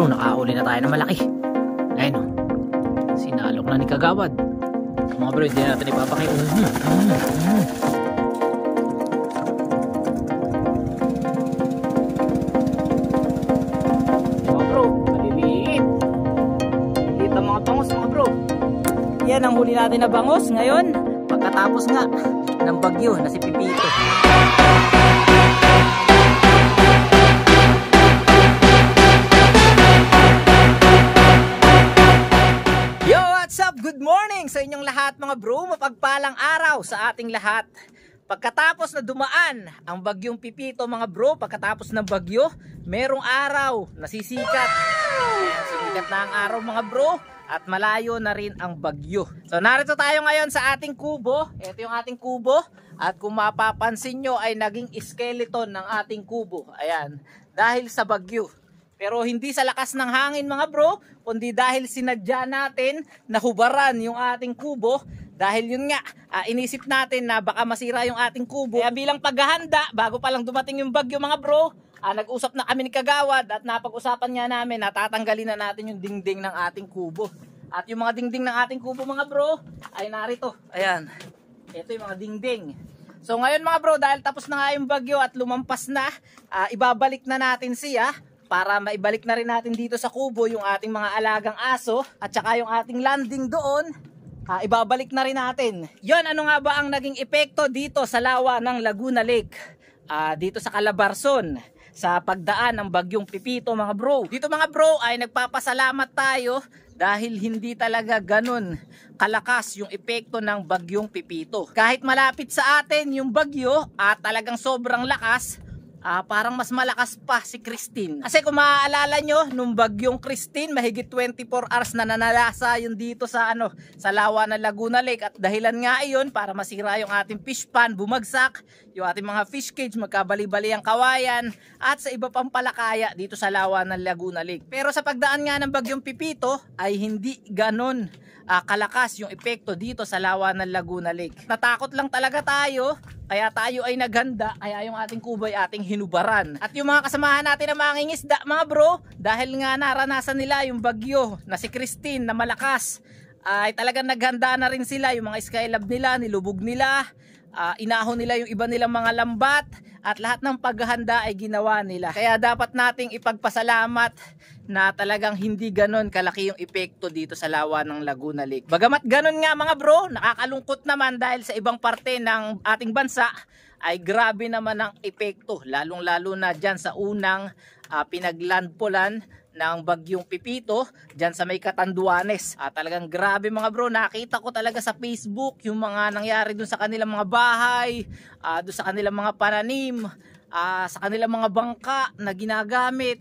bro, nakauli na tayo ng malaki. Ayun o, sinalok na ni Kagawad. Mga bro, hindi natin ipapakita. Mga bro, maliliit. Maliliit ang mga bangos mga bro. Yan ang huli natin na bangos ngayon, pagkatapos nga ng bagyo na si Pipito. Good morning sa inyong lahat mga bro, mapagpalang araw sa ating lahat. Pagkatapos na dumaan ang bagyong Pipito mga bro, pagkatapos ng bagyo, merong araw na sisikat. Sisikat na ang araw mga bro at malayo na rin ang bagyo. So narito tayo ngayon sa ating kubo. Ito yung ating kubo at kung mapapansin nyo ay naging skeleton ng ating kubo. Ayan, dahil sa bagyo. Pero hindi sa lakas ng hangin mga bro, kundi dahil sinadya natin na hubaran yung ating kubo. Dahil yun nga, inisip natin na baka masira yung ating kubo. Kaya bilang paghahanda, bago pa lang dumating yung bagyo mga bro, nag-usap na kami ni Kagawad at napag-usapan nga namin na tatanggalin na natin yung dingding ng ating kubo. At yung mga dingding ng ating kubo mga bro, ay narito. Ayan, ito yung mga dingding. So ngayon mga bro, dahil tapos na nga yung bagyo at lumampas na, ibabalik na natin siya. Para maibalik na rin natin dito sa kubo yung ating mga alagang aso at saka yung ating landing doon, ibabalik na rin natin. Yon, ano nga ba ang naging epekto dito sa lawa ng Laguna Lake? Dito sa Calabarzon, sa pagdaan ng bagyong Pipito mga bro. Dito mga bro ay nagpapasalamat tayo dahil hindi talaga ganun kalakas yung epekto ng bagyong Pipito. Kahit malapit sa atin yung bagyo at talagang sobrang lakas, parang mas malakas pa si Christine. Kasi kung maaalala nyo, nung bagyong Christine, mahigit 24 hours na nanalasa yun dito sa sa lawa ng Laguna Lake. At dahilan nga iyon para masira yung ating fish pan, bumagsak yung ating mga fish cage, magkabali-bali ang kawayan at sa iba pang palakaya dito sa lawa ng Laguna Lake. Pero sa pagdaan nga ng bagyong Pipito ay hindi ganon kalakas yung epekto dito sa lawa ng Laguna Lake. Natakot lang talaga tayo, kaya tayo ay naghanda, kaya yung ating kubo ay ating hinubaran. At yung mga kasamahan natin na mangingisda mga bro, dahil nga naranasan nila yung bagyo na si Christine na malakas, ay talagang naghanda na rin sila. Yung mga skylab nila, nilubog nila, inahon nila yung iba nilang mga lambat, at lahat ng paghahanda ay ginawa nila. Kaya dapat nating ipagpasalamat na talagang hindi ganon kalaki yung epekto dito sa lawa ng Laguna Lake. Bagamat ganon nga mga bro, nakakalungkot naman dahil sa ibang parte ng ating bansa ay grabe naman ang epekto, lalong lalo na dyan sa unang pinaglandpolan ng bagyong Pipito dyan sa may Catanduanes. Talagang grabe mga bro, nakita ko talaga sa Facebook yung mga nangyari dun sa kanilang mga bahay, dun sa kanilang mga pananim, sa kanilang mga bangka na ginagamit.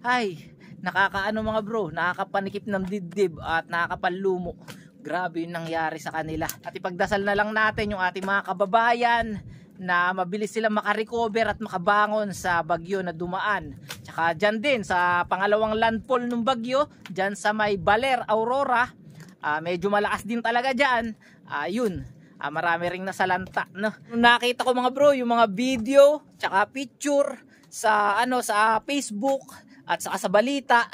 Ay, nakakaano mga bro, nakakapanikip ng dibdib at nakakapanlumo. Grabe yung nangyari sa kanila. At ipagdasal na lang natin yung ating mga kababayan na mabilis silang makarecover at makabangon sa bagyo na dumaan. Tsaka dyan din sa pangalawang landfall ng bagyo, dyan sa may Baler, Aurora, medyo malakas din talaga dyan. Yun, marami ring nasalanta, no? Nakita ko mga bro yung mga video tsaka picture sa sa Facebook at saka sa balita.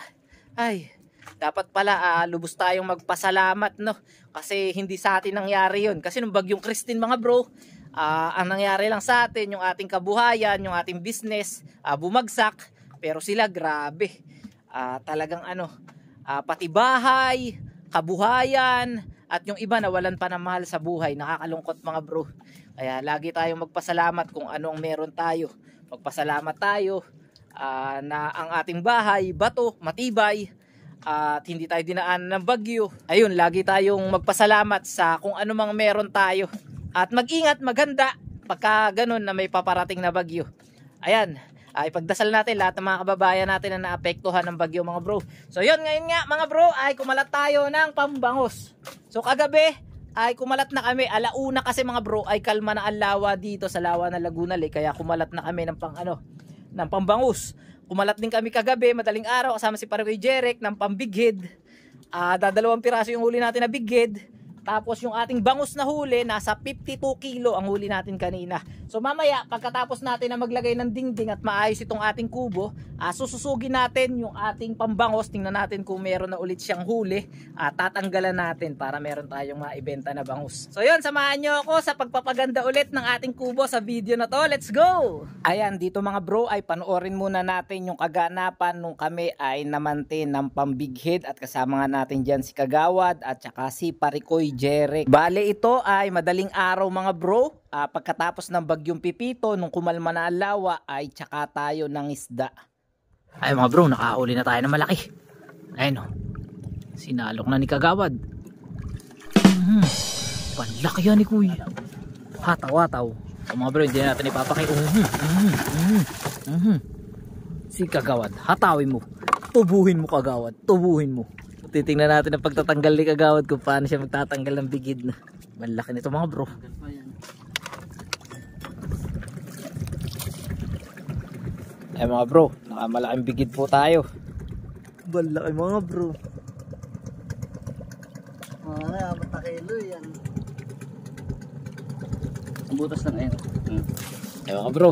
Ay, dapat pala lubos tayong magpasalamat, no? Kasi hindi sa atin nangyari yun. Kasi nung bagyong Christine mga bro, ang nangyari lang sa atin, yung ating kabuhayan, yung ating business, bumagsak. Pero sila grabe, talagang pati bahay, kabuhayan, at yung iba nawalan pa ng mahal sa buhay. Nakakalungkot mga bro. Kaya lagi tayong magpasalamat kung ano ang meron tayo. Magpasalamat tayo na ang ating bahay, bato, matibay, at hindi tayo dinaan ng bagyo. Ayun, lagi tayong magpasalamat sa kung ano mang meron tayo. At mag-ingat, maghanda pagka ganun na may paparating na bagyo. Ayan, ipagdasal natin lahat ng mga kababayan natin na naapektuhan ng bagyo mga bro. So yun, ngayon nga mga bro ay kumalat tayo ng pambangos. So kagabi ay kumalat na kami, alauna kasi mga bro ay kalma na ang lawa dito sa lawa ng Laguna Lake. Kaya kumalat na kami ng ng pambangus. Kumalat din kami kagabi, madaling araw, kasama si Paroy Jeric ng pambighead. Dadalawang piraso yung huli natin na bighead. Tapos yung ating bangus na huli, nasa 52 kilo ang huli natin kanina. So mamaya, pagkatapos natin na maglagay ng dingding at maayos itong ating kubo, sususugin natin yung ating pambangos. Tingnan natin kung meron na ulit siyang huli. Tatanggalan natin para meron tayong maibenta na bangus. So yun, samahan nyo ako sa pagpapaganda ulit ng ating kubo sa video na to. Let's go! Ayan, dito mga bro ay panoorin muna natin yung kaganapan nung kami ay namante ng pambighead at kasama nga natin dyan si Kagawad at saka si Parikoy Jeric. Bale ito ay madaling araw mga bro. Pagkatapos ng bagyong Pipito, nung kumalma na ang lawa ay tsaka tayo ng isda. Ay mga bro, nakauli na tayo ng malaki. Ayun o, sinalok na ni Kagawad. Panlaki yan ni Kuya. Hataw-hataw. So mga bro, hindi na natin ipapakay. Si Kagawad, hatawin mo. Tubuhin mo Kagawad, tubuhin mo. Titingnan natin ang pagtatanggal ni Kagawad kung paano siya magtatanggal ng bigid na. Malaki nito mga bro. Ay mga bro, nakamalaking bigid po tayo. Malaki mga bro. Apat na kilo yan. Ang butas lang ayun. Ay mga bro.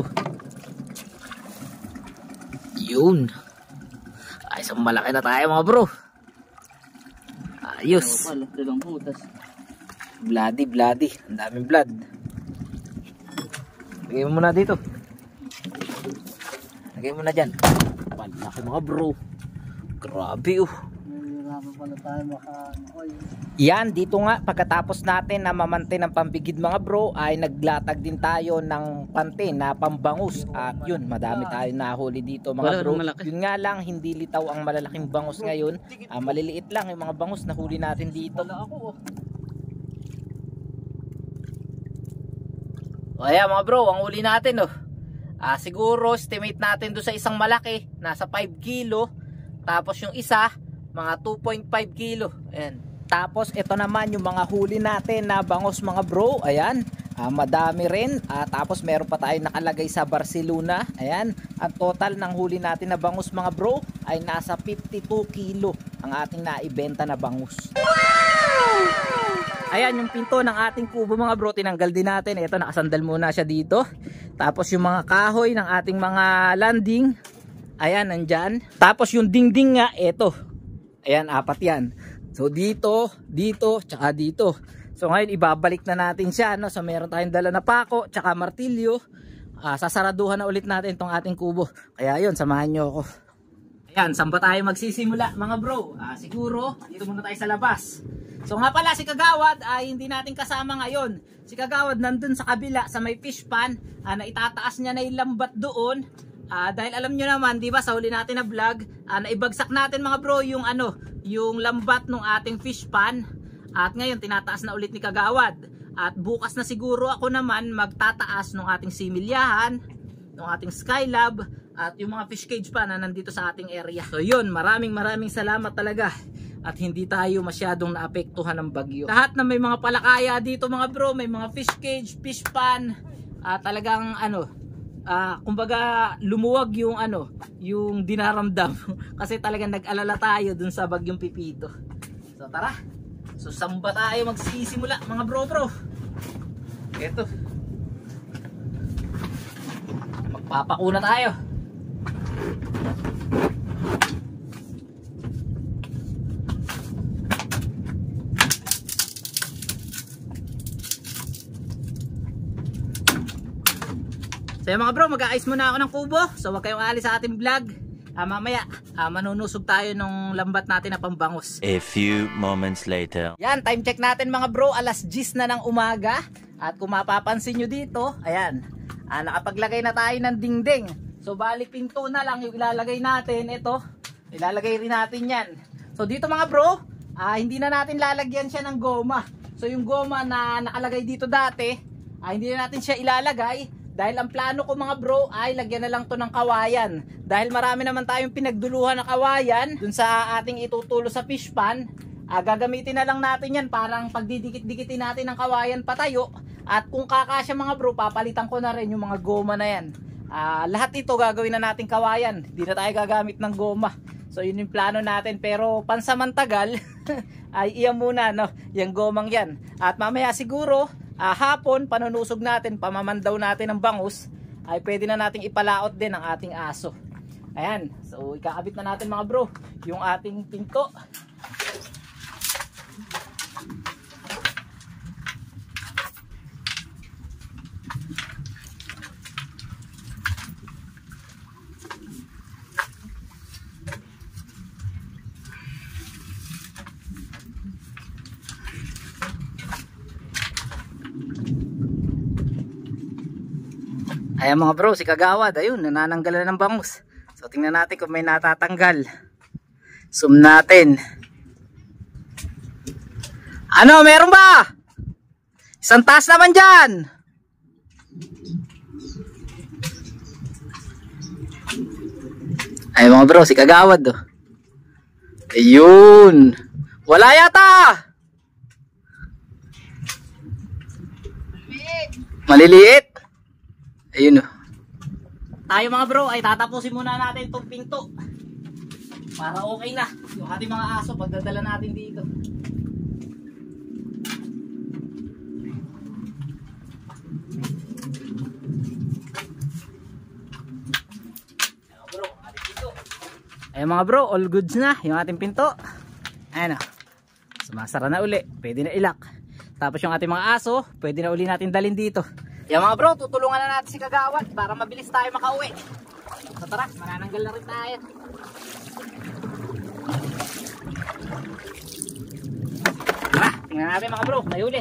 Yun. Ay, isang malaki na tayo mga bro. Ayos. Dalawang butas. Bloody. Ang daming blood. Lagay mo muna dito. Lagay mo na dyan. Panlaki mga bro. Grabe Nahihirapan pala tayo makaanoy. Yan, dito nga pagkatapos natin na mamante ng pambigid mga bro ay naglatag din tayo ng pante na pambangus. At yun, madami tayo nahuli dito mga bro. Yun nga lang, hindi litaw ang malalaking bangus ngayon. Maliliit lang yung mga bangus na huli natin dito. O ayan mga bro, ang huli natin siguro estimate natin do sa isang malaki nasa 5 kilo. Tapos yung isa mga 2.5 kilo. Ayan. Tapos ito naman yung mga huli natin na bangus mga bro. Ayan, madami rin. Tapos meron pa tayong nakalagay sa Barcelona. Ayan, ang total ng huli natin na bangus mga bro ay nasa 52 kilo ang ating naibenta na bangus. Ayan yung pinto ng ating kubo mga bro, tinanggal din natin. Ito, nakasandal muna siya dito. Tapos yung mga kahoy ng ating mga landing, ayan, nandyan. Tapos yung dingding nga, ito. Ayan, 4 yan. So dito, tsaka dito. So ngayon ibabalik na natin siya, no? So meron tayong dala na pako, tsaka martilyo. Sasaraduhan na ulit natin itong ating kubo. Kaya yun, samahan nyo ako. Ayan, saan ba tayo magsisimula mga bro? Siguro, dito muna tayo sa labas. So nga pala si Kagawad ay hindi natin kasama ngayon. Si Kagawad nandun sa kabila sa may fish pan, na itataas niya na yung lambat doon. Dahil alam nyo naman, di ba, sa huli natin na vlog, naibagsak natin mga bro yung yung lambat ng ating fish pan. At ngayon tinataas na ulit ni Kagawad. At bukas na siguro ako naman magtataas ng ating similyahan, ng ating skylab, at yung mga fish cage pa na nandito sa ating area. So yun, maraming salamat talaga. At hindi tayo masyadong naapektuhan ng bagyo. Lahat na may mga palakaya dito mga bro, may mga fish cage, fish pan, talagang kumbaga lumuwag yung yung dinaramdam kasi talagang nag-alala tayo dun sa bagyong Pipito. So tara. So saan ba tayo magsisimula mga bro? Eto. Magpapakuna tayo. So mga bro, mag-aayos muna ako ng kubo. So wag kayong aalis sa ating vlog. Mamaya, manunusog tayo nung lambat natin na pambangus. A few moments later. Yan, time check natin mga bro. Alas 10 na ng umaga. At kung mapapansin nyo dito, ayan, nakapaglagay na tayo ng dingding. So bali pinto na lang yung ilalagay natin. Ito, ilalagay rin natin yan. So dito mga bro, hindi na natin lalagyan siya ng goma. So yung goma na nakalagay dito dati, hindi na natin siya ilalagay. Dahil ang plano ko mga bro ay lagyan na lang to ng kawayan. Dahil marami naman tayong pinagduluhan na kawayan dun sa ating itutulo sa fish pan. Gagamitin na lang natin yan parang pagdidikit-dikitin natin ng kawayan patayo. At kung kakasya mga bro, papalitan ko na rin yung mga goma na yan. Lahat ito gagawin na natin kawayan. Hindi na tayo gagamit ng goma. So yun yung plano natin, pero pansamantagal ay iyan muna, no, yung gomang yan. At mamaya siguro hapon panunusog natin, pamamandaw natin ng bangus, ay pwede na nating ipalaot din ang ating aso. Ayan, so ikakabit na natin mga bro yung ating pinto. Ayan mga bro, si Kagawad, ayun, nanananggal na ng bangus. So tingnan natin kung may natatanggal. Zoom natin. Ano, meron ba? Isang taas naman dyan. Ay mga bro, si Kagawad oh. Ayun. Wala yata. Maliliit. Ayun oh. Tayo mga bro ay tatapusin muna natin itong pinto para okay na yung ating mga aso pagdadala natin dito. Ayun mga bro, all goods na yung ating pinto. Ayan o, sumasara na uli, pwede na ilak. Tapos yung ating mga aso pwede na uli natin dalhin dito. Yan mga bro, tutulungan na natin si Kagawad para mabilis tayo makauwi. So tara, manananggal na rin tayo. Tara, tingnan natin mga bro, tayo uli.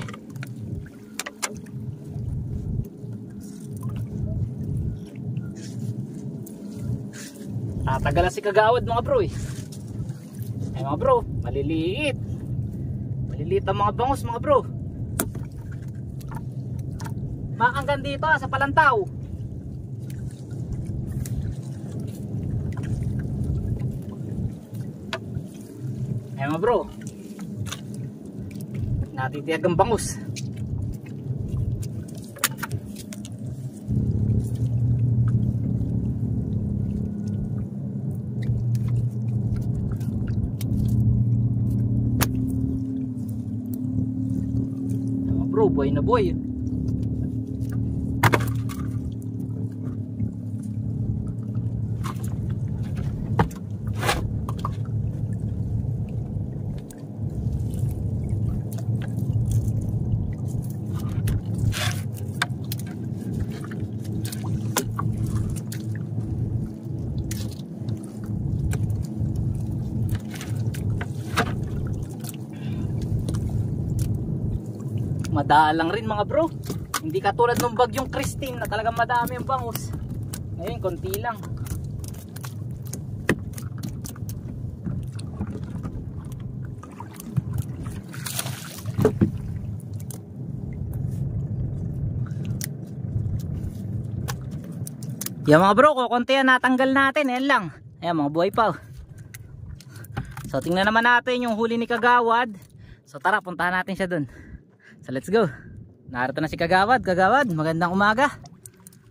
Tatagalan si Kagawad mga bro eh. Ay mga bro, maliliit. Maliliit ang mga bangus mga bro. Makanggan dito sa Palantaw. Ayan mga bro, natitiyag ang bangus. Ayan mga bro, buhay na buhay. Madalang rin mga bro. Hindi katulad ng bagyong Christine na talagang madami ang bangus. Ngayon konti lang. Yan mga bro, kukunti yan natanggal natin. Ayan lang. Ayan mga buhay pa. So tingnan naman natin yung huli ni Kagawad. So tara, puntahan natin siya dun. So let's go. Narito na si Kagawad. Kagawad, magandang umaga.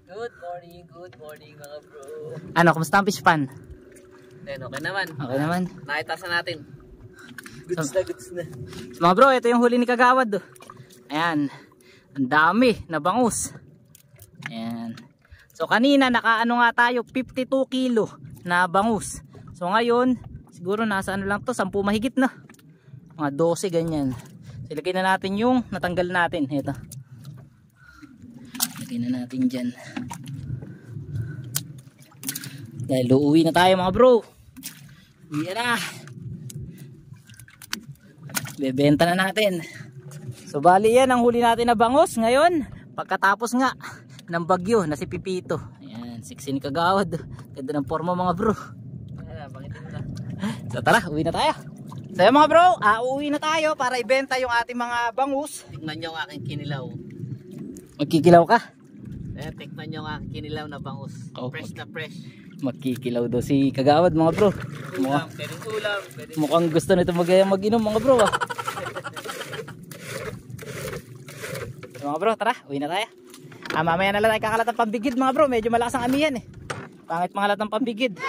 Good morning mga bro. Ano, kumusta ang fish pan? Okay naman. Okay naman. Nakitasan natin. Goods na. So mga bro, ito yung huli ni Kagawad. Ayan. Ang dami na bangus. Ayan. So kanina nakaano nga tayo 52 kilo na bangus. So ngayon siguro nasa ano lang to, 10 mahigit na. Mga 12 ganyan. So ilagay na natin yung natanggal natin. Ito. Ilagay na natin dyan. Dahil uuwi na tayo mga bro. Uwi na. Bebenta na natin. So bali yan ang huli natin na bangus ngayon. Pagkatapos nga ng bagyo na si Pipito. Ayan, sexy ni Kagawad. Ganda ng forma mga bro. So tara, uwi na tayo. So yan mga bro, uuwi na tayo para ibenta yung ating mga bangus. Tingnan nyo ang aking kinilaw. Magkikilaw ka? Tingnan nyo ang aking kinilaw na bangus. Oh, Fresh na fresh. Magkikilaw daw si Kagawad mga bro. Ulam. Mukhang gusto nito mag-inom mga bro. So mga bro, tara, uwi na tayo. Mamaya na lang tayo kakalat ng pambigid mga bro. Medyo malakas ang amihan eh. Pangit mga lahat ng pambigid.